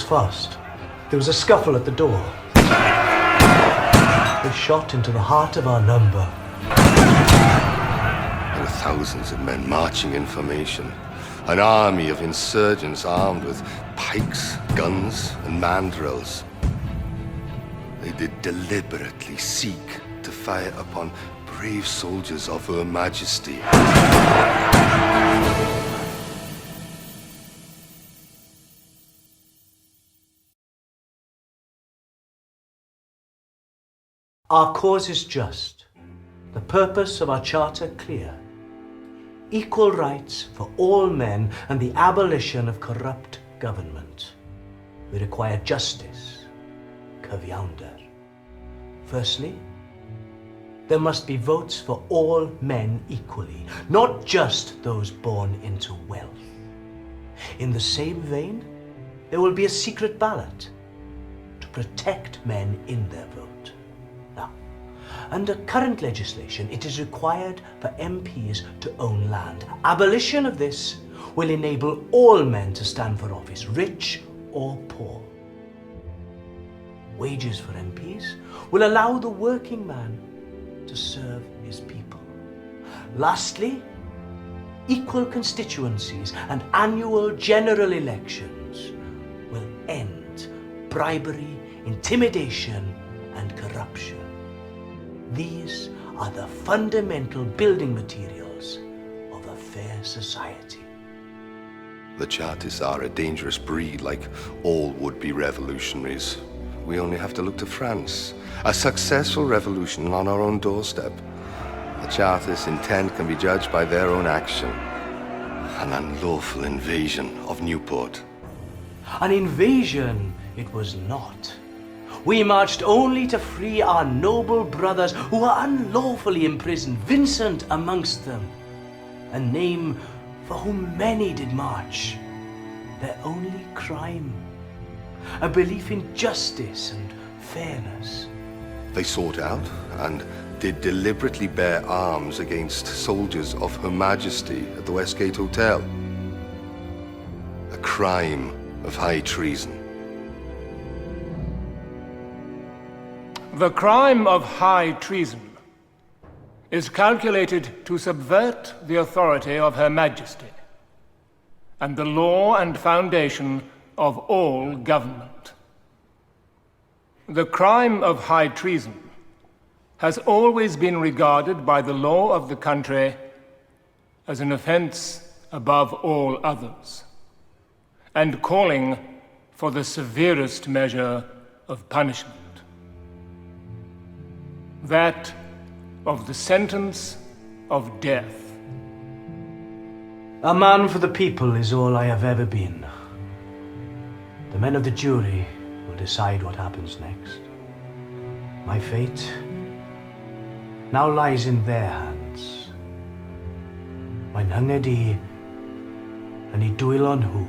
fast. There was a scuffle at the door. They shot into the heart of our number. There were thousands of men marching in formation. An army of insurgents armed with pikes, guns, and mandrels. They did deliberately seek to fire upon brave soldiers of Her Majesty. Our cause is just, the purpose of our charter clear. Equal rights for all men and the abolition of corrupt government. We require justice, Cyfiawnder. Firstly, there must be votes for all men equally, not just those born into wealth. In the same vein, there will be a secret ballot to protect men in their vote. Now, under current legislation, it is required for MPs to own land. Abolition of this will enable all men to stand for office, rich or poor. Wages for MPs will allow the working man to serve his people. Lastly, equal constituencies and annual general elections will end bribery, intimidation, and corruption. These are the fundamental building materials of a fair society. The Chartists are a dangerous breed, like all would-be revolutionaries. We only have to look to France. A successful revolution on our own doorstep. The Chartists' intent can be judged by their own action. An unlawful invasion of Newport. An invasion it was not. We marched only to free our noble brothers who were unlawfully imprisoned, Vincent amongst them, a name for whom many did march. Their only crime, a belief in justice and fairness. They sought out and did deliberately bear arms against soldiers of Her Majesty at the Westgate Hotel. A crime of high treason. The crime of high treason is calculated to subvert the authority of Her Majesty and the law and foundation of all government. The crime of high treason has always been regarded by the law of the country as an offense above all others, and calling for the severest measure of punishment. That of the sentence of death. A man for the people is all I have ever been. The men of the jury will decide what happens next. My fate now lies in their hands. Mae'n hynged I, yn I dwylo nhw.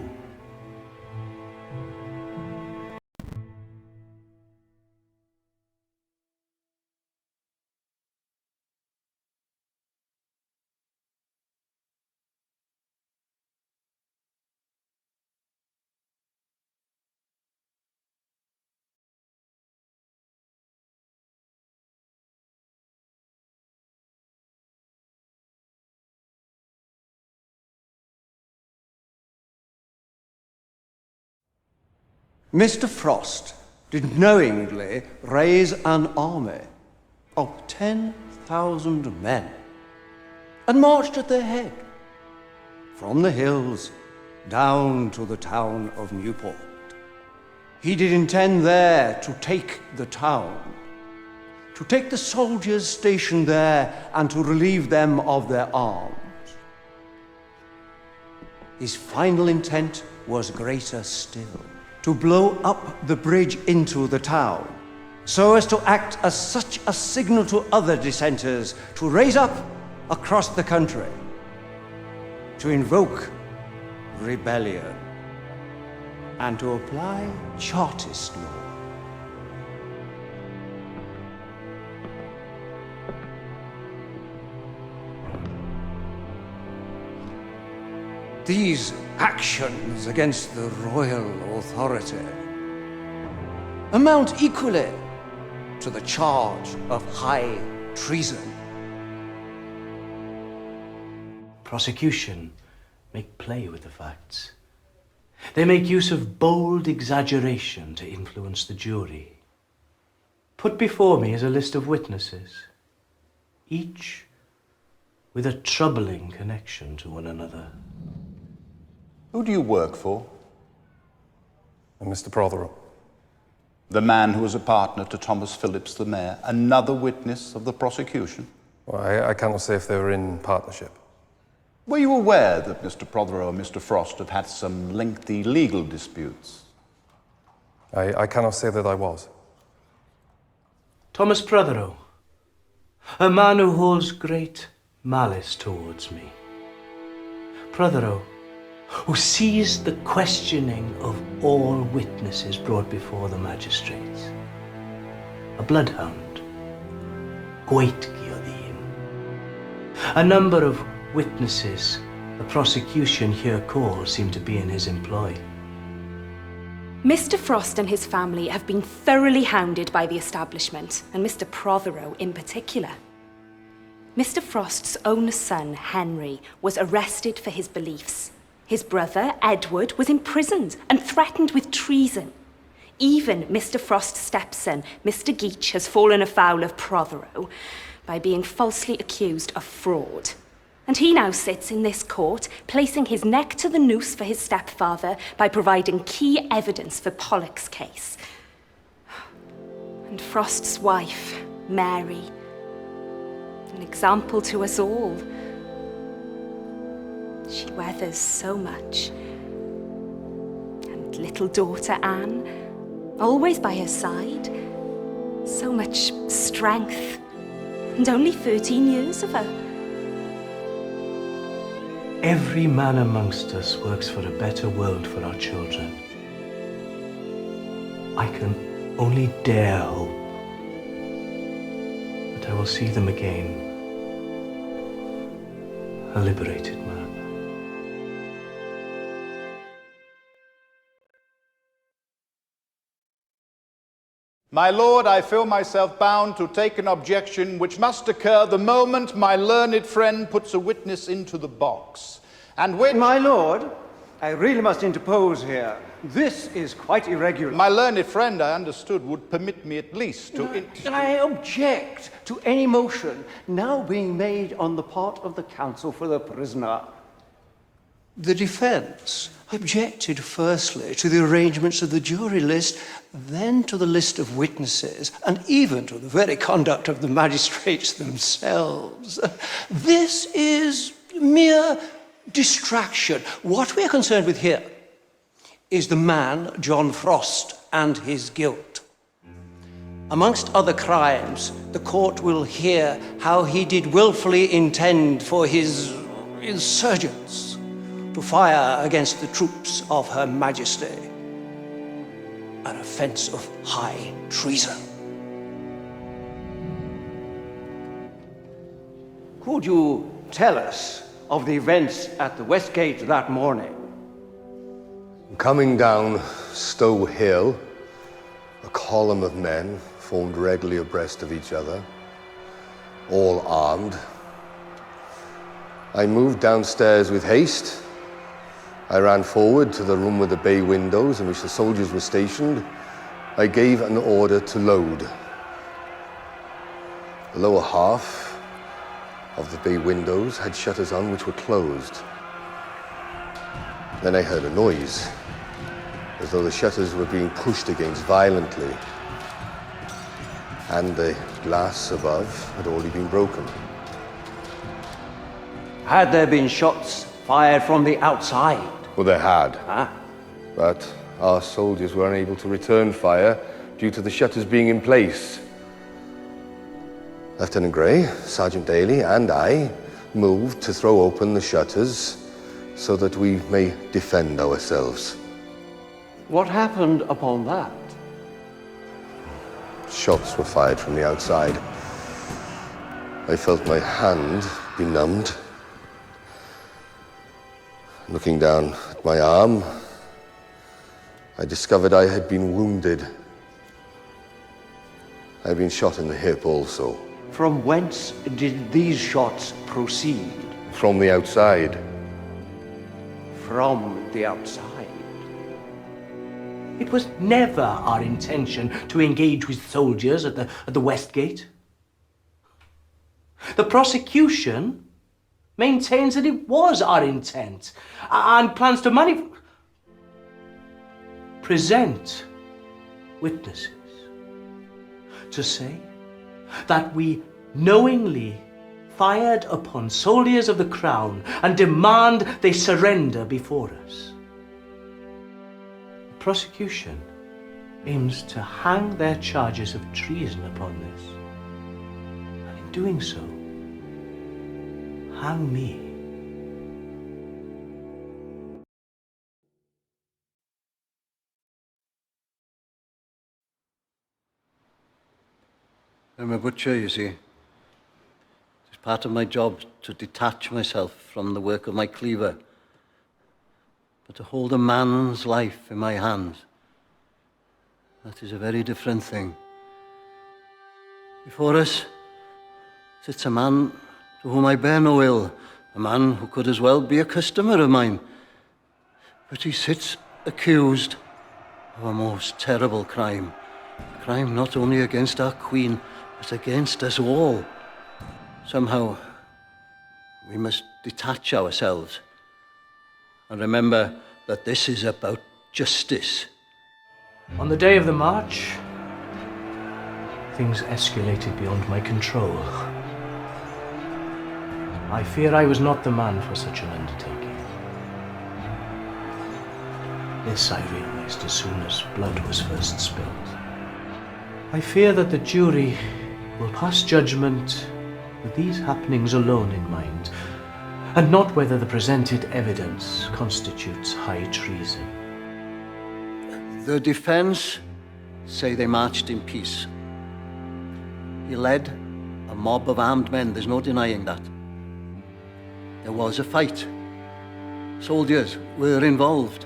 Mr. Frost did knowingly raise an army of 10,000 men and marched at their head from the hills down to the town of Newport. He did intend there to take the town, to take the soldiers stationed there and to relieve them of their arms. His final intent was greater still, to blow up the bridge into the town, so as to act as such a signal to other dissenters to raise up across the country, to invoke rebellion, and to apply Chartist law. These actions against the royal authority amount equally to the charge of high treason. Prosecution make play with the facts. They make use of bold exaggeration to influence the jury. Put before me is a list of witnesses, each with a troubling connection to one another. Who do you work for? Mr. Prothero. The man who was a partner to Thomas Phillips, the mayor, another witness of the prosecution. Well, I cannot say if they were in partnership. Were you aware that Mr. Prothero and Mr. Frost have had some lengthy legal disputes? I cannot say that I was. Thomas Prothero, a man who holds great malice towards me. Prothero, who seized the questioning of all witnesses brought before the magistrates. A bloodhound, Goit Gyodin. A number of witnesses the prosecution here calls seem to be in his employ. Mr. Frost and his family have been thoroughly hounded by the establishment, and Mr. Prothero in particular. Mr. Frost's own son, Henry, was arrested for his beliefs. His brother, Edward, was imprisoned and threatened with treason. Even Mr. Frost's stepson, Mr. Geach, has fallen afoul of Prothero by being falsely accused of fraud. And he now sits in this court, placing his neck to the noose for his stepfather by providing key evidence for Pollock's case. And Frost's wife, Mary, an example to us all. She weathers so much. And little daughter Anne, always by her side. So much strength, and only 13 years of her. Every man amongst us works for a better world for our children. I can only dare hope that I will see them again, a liberated man. My lord, I feel myself bound to take an objection which must occur the moment my learned friend puts a witness into the box, and which... My lord, I really must interpose here. This is quite irregular. My learned friend, I understood, would permit me at least to... I object to any motion now being made on the part of the counsel for the prisoner. The defense objected firstly to the arrangements of the jury list, then to the list of witnesses, and even to the very conduct of the magistrates themselves. This is mere distraction. What we are concerned with here is the man, John Frost, and his guilt. Amongst other crimes, the court will hear how he did willfully intend for his insurgents to fire against the troops of Her Majesty, an offense of high treason. Could you tell us of the events at the Westgate that morning? Coming down Stowe Hill, a column of men formed regularly abreast of each other, all armed. I moved downstairs with haste. I ran forward to the room with the bay windows in which the soldiers were stationed. I gave an order to load. The lower half of the bay windows had shutters on which were closed. Then I heard a noise, as though the shutters were being pushed against violently, and the glass above had already been broken. Had there been shots fired from the outside? Well, they had. Ah. But our soldiers were unable to return fire due to the shutters being in place. Lieutenant Gray, Sergeant Daly, and I moved to throw open the shutters so that we may defend ourselves. What happened upon that? Shots were fired from the outside. I felt my hand benumbed. Looking down at my arm, I discovered I had been wounded I've been shot in the hip also. From whence did these shots proceed? From the outside. From the outside. It was never our intention to engage with soldiers at the Westgate. The prosecution maintains that it was our intent and plans to present witnesses to say that we knowingly fired upon soldiers of the Crown and demand they surrender before us. The prosecution aims to hang their charges of treason upon this, and in doing so, hang me. I'm a butcher, you see. It's part of my job to detach myself from the work of my cleaver, but to hold a man's life in my hands, that is a very different thing. Before us sits a man to whom I bear no ill, a man who could as well be a customer of mine, but he sits accused of a most terrible crime, a crime not only against our Queen, but against us all. Somehow, we must detach ourselves and remember that this is about justice. On the day of the march, things escalated beyond my control. I fear I was not the man for such an undertaking. This I realized as soon as blood was first spilled. I fear that the jury will pass judgment with these happenings alone in mind, and not whether the presented evidence constitutes high treason. The defense say they marched in peace. He led a mob of armed men, there's no denying that. There was a fight. Soldiers were involved.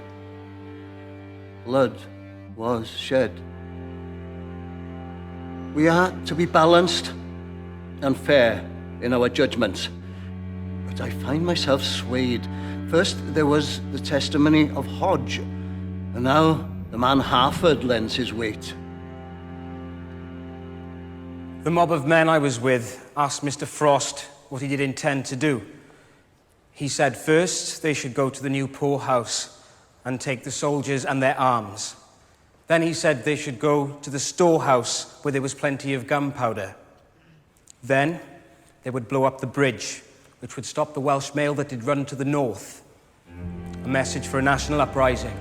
Blood was shed. We are to be balanced and fair in our judgments. But I find myself swayed. First, there was the testimony of Hodge, and now the man Harford lends his weight. The mob of men I was with asked Mr. Frost what he did intend to do. He said first they should go to the new poorhouse and take the soldiers and their arms. Then he said they should go to the storehouse where there was plenty of gunpowder. Then they would blow up the bridge, which would stop the Welsh mail that did run to the north. A message for a national uprising.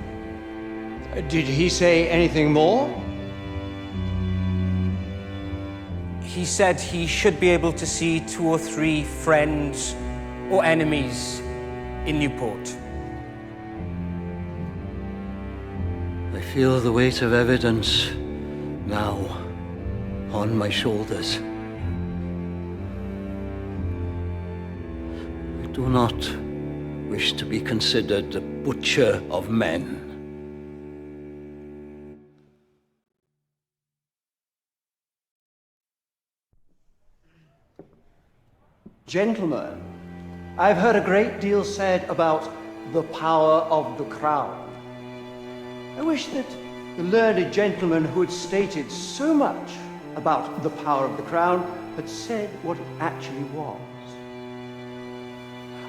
Did he say anything more? He said he should be able to see 2 or 3 friends or enemies in Newport. I feel the weight of evidence now on my shoulders. I do not wish to be considered a butcher of men. Gentlemen, I've heard a great deal said about the power of the crown. I wish that the learned gentleman who had stated so much about the power of the crown had said what it actually was.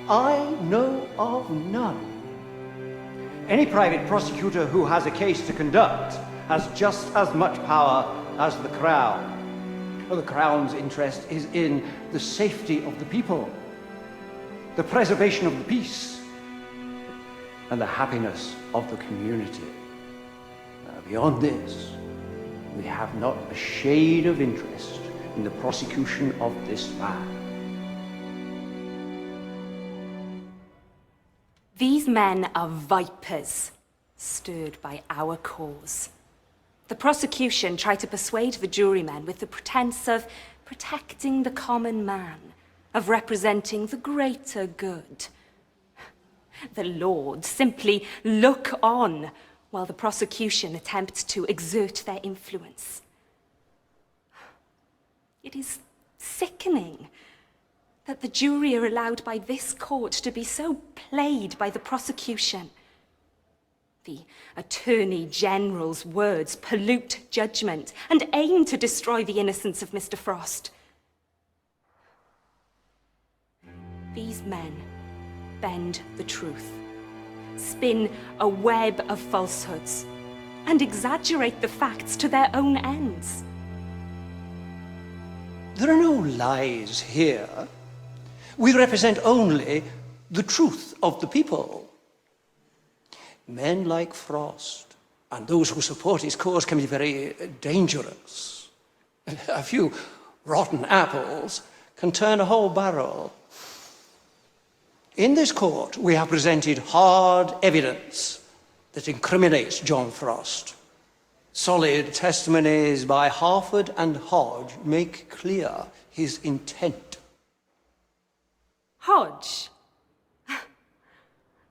I know of none. Any private prosecutor who has a case to conduct has just as much power as the crown. The crown's interest is in the safety of the people, the preservation of the peace, and the happiness of the community. Beyond this, we have not a shade of interest in the prosecution of this man. These men are vipers, stirred by our cause. The prosecution tried to persuade the jurymen with the pretense of protecting the common man, of representing the greater good. The Lords simply look on while the prosecution attempts to exert their influence. It is sickening that the jury are allowed by this court to be so played by the prosecution. The Attorney General's words pollute judgment and aim to destroy the innocence of Mr. Frost. These men bend the truth, spin a web of falsehoods, and exaggerate the facts to their own ends. There are no lies here. We represent only the truth of the people. Men like Frost and those who support his cause can be very dangerous. A few rotten apples can turn a whole barrel. In this court, we have presented hard evidence that incriminates John Frost. Solid testimonies by Harford and Hodge make clear his intent. Hodge?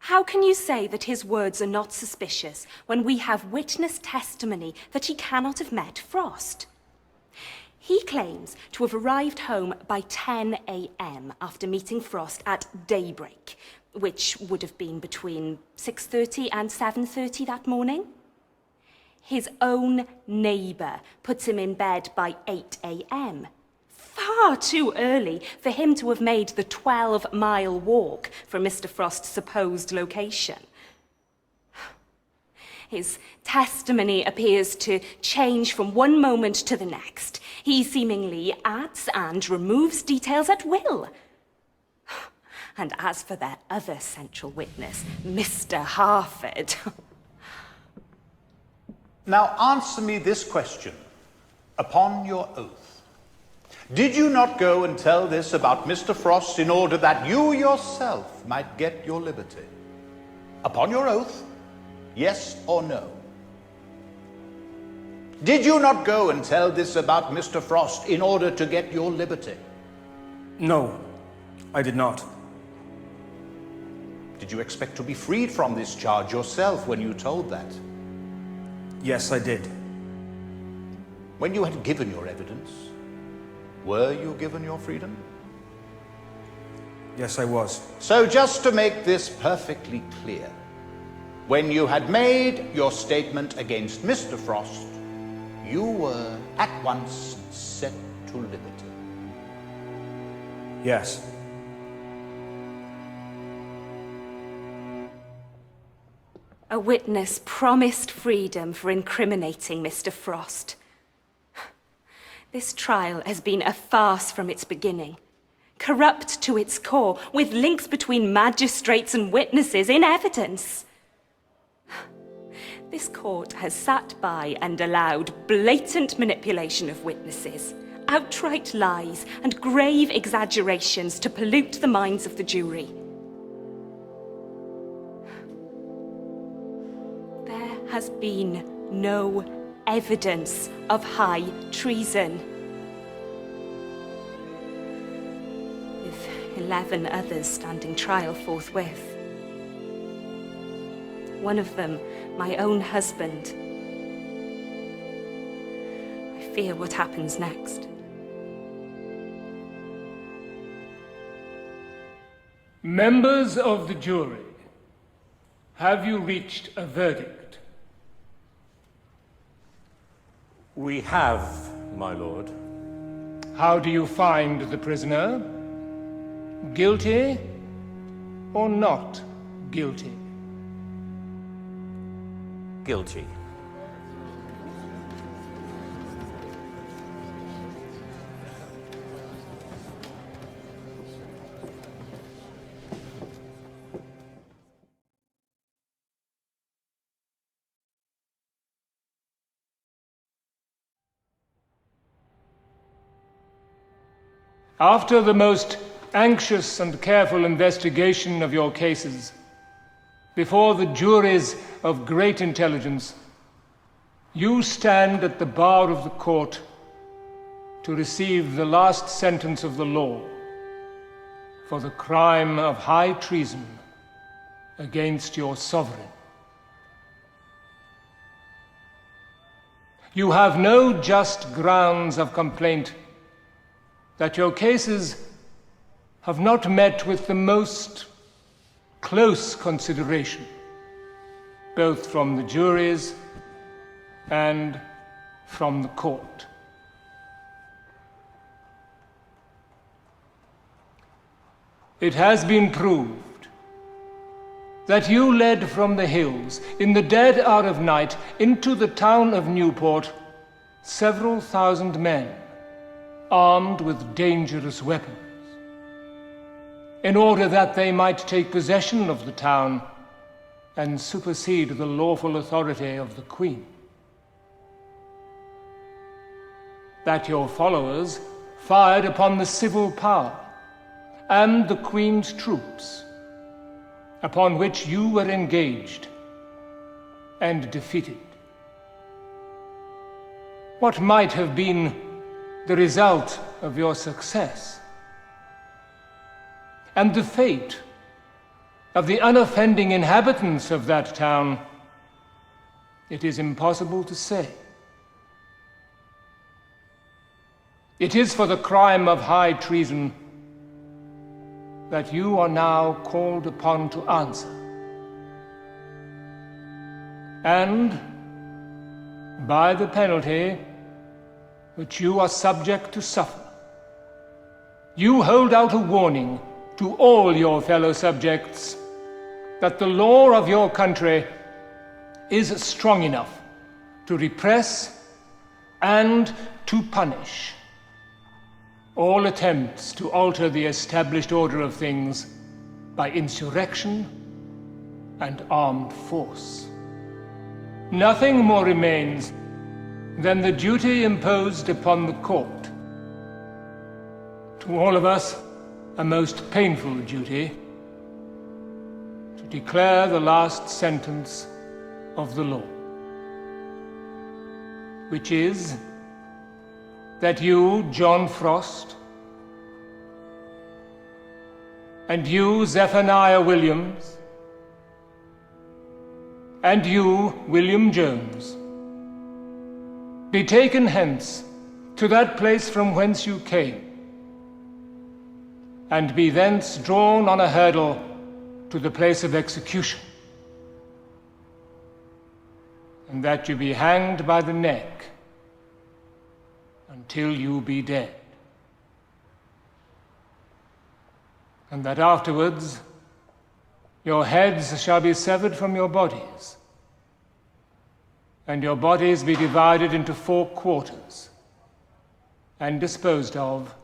How can you say that his words are not suspicious when we have witness testimony that he cannot have met Frost? He claims to have arrived home by 10 a.m. after meeting Frost at daybreak, which would have been between 6:30 and 7:30 that morning. His own neighbour puts him in bed by 8 a.m. Far too early for him to have made the 12-mile walk from Mr. Frost's supposed location. His testimony appears to change from one moment to the next. He seemingly adds and removes details at will. And as for their other central witness, Mr. Harford... Now answer me this question, upon your oath. Did you not go and tell this about Mr. Frost in order that you yourself might get your liberty? Upon your oath, yes or no? Did you not go and tell this about Mr. Frost in order to get your liberty? No, I did not. Did you expect to be freed from this charge yourself when you told that? Yes, I did. When you had given your evidence, were you given your freedom? Yes, I was. So just to make this perfectly clear, when you had made your statement against Mr. Frost, you were at once set to liberty. Yes. A witness promised freedom for incriminating Mr. Frost. This trial has been a farce from its beginning, corrupt to its core, with links between magistrates and witnesses in evidence. This court has sat by and allowed blatant manipulation of witnesses, outright lies, and grave exaggerations to pollute the minds of the jury. There has been no evidence of high treason. With 11 others standing trial forthwith. One of them, my own husband. I fear what happens next. Members of the jury, have you reached a verdict? We have, my lord. How do you find the prisoner? Guilty or not guilty? Guilty. After the most anxious and careful investigation of your cases, before the juries of great intelligence, you stand at the bar of the court to receive the last sentence of the law for the crime of high treason against your sovereign. You have no just grounds of complaint that your cases have not met with the most close consideration, both from the juries and from the court. It has been proved that you led from the hills in the dead hour of night into the town of Newport several thousand men armed with dangerous weapons, in order that they might take possession of the town and supersede the lawful authority of the Queen. That your followers fired upon the civil power and the Queen's troops, upon which you were engaged and defeated. What might have been the result of your success, and the fate of the unoffending inhabitants of that town, it is impossible to say. It is for the crime of high treason that you are now called upon to answer. And by the penalty which you are subject to suffer, you hold out a warning to all your fellow subjects that the law of your country is strong enough to repress and to punish all attempts to alter the established order of things by insurrection and armed force. Nothing more remains than the duty imposed upon the court. To all of us, a most painful duty, to declare the last sentence of the law, which is that you, John Frost, and you, Zephaniah Williams, and you, William Jones, be taken hence to that place from whence you came, and be thence drawn on a hurdle to the place of execution, and that you be hanged by the neck until you be dead, and that afterwards your heads shall be severed from your bodies, and your bodies be divided into 4 quarters, and disposed of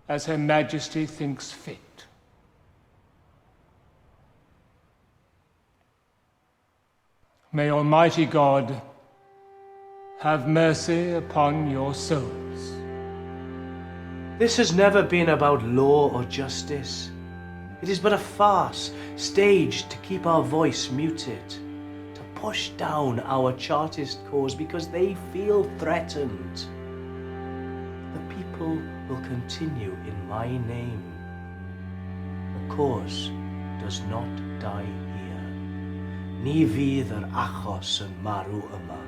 as Her Majesty thinks fit. May Almighty God have mercy upon your souls. This has never been about law or justice. It is but a farce staged to keep our voice muted, to push down our Chartist cause because they feel threatened. The people will continue in my name. The cause does not die here. Ni fydd yr achos yn marw yma.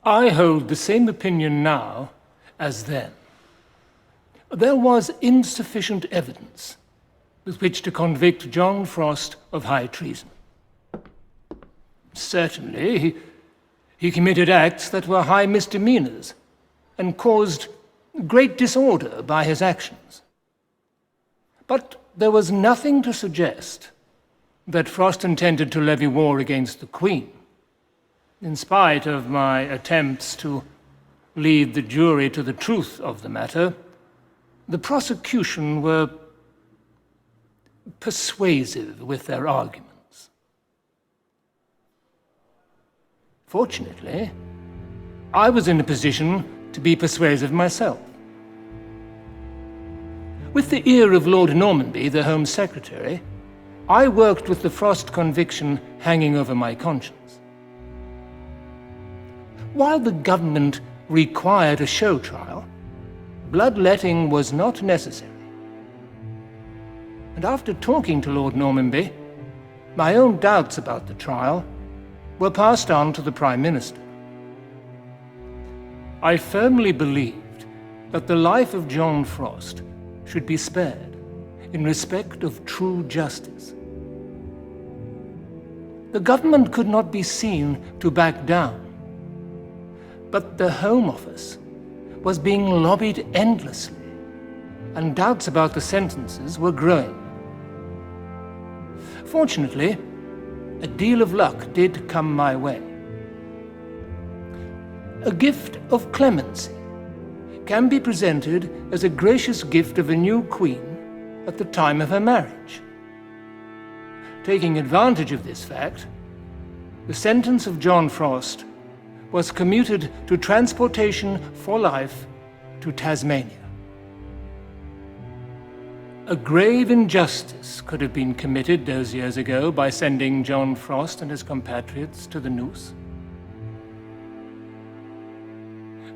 I hold the same opinion now as then. There was insufficient evidence with which to convict John Frost of high treason. Certainly, he committed acts that were high misdemeanors and caused great disorder by his actions. But there was nothing to suggest that Frost intended to levy war against the Queen. In spite of my attempts to lead the jury to the truth of the matter, the prosecution were persuasive with their arguments. Fortunately, I was in a position to be persuasive myself. With the ear of Lord Normanby, the Home Secretary, I worked with the Frost conviction hanging over my conscience. While the government required a show trial, bloodletting was not necessary. And after talking to Lord Normanby, my own doubts about the trial were passed on to the Prime Minister. I firmly believed that the life of John Frost should be spared in respect of true justice. The government could not be seen to back down, but the Home Office was being lobbied endlessly, and doubts about the sentences were growing. Fortunately, a deal of luck did come my way. A gift of clemency can be presented as a gracious gift of a new queen at the time of her marriage. Taking advantage of this fact, the sentence of John Frost was commuted to transportation for life to Tasmania. A grave injustice could have been committed those years ago by sending John Frost and his compatriots to the noose.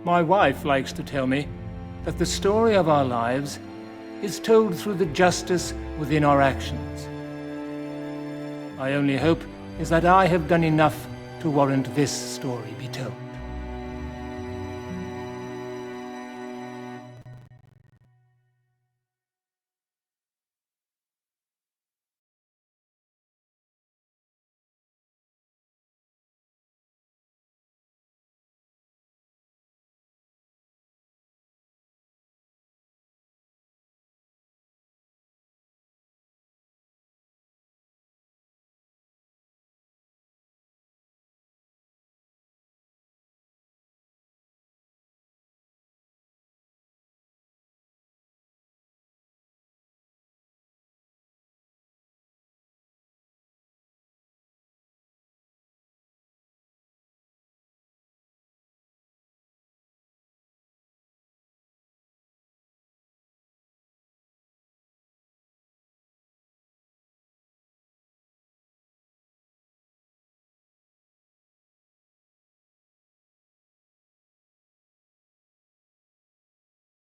My wife likes to tell me that the story of our lives is told through the justice within our actions. My only hope is that I have done enough to warrant this story be told.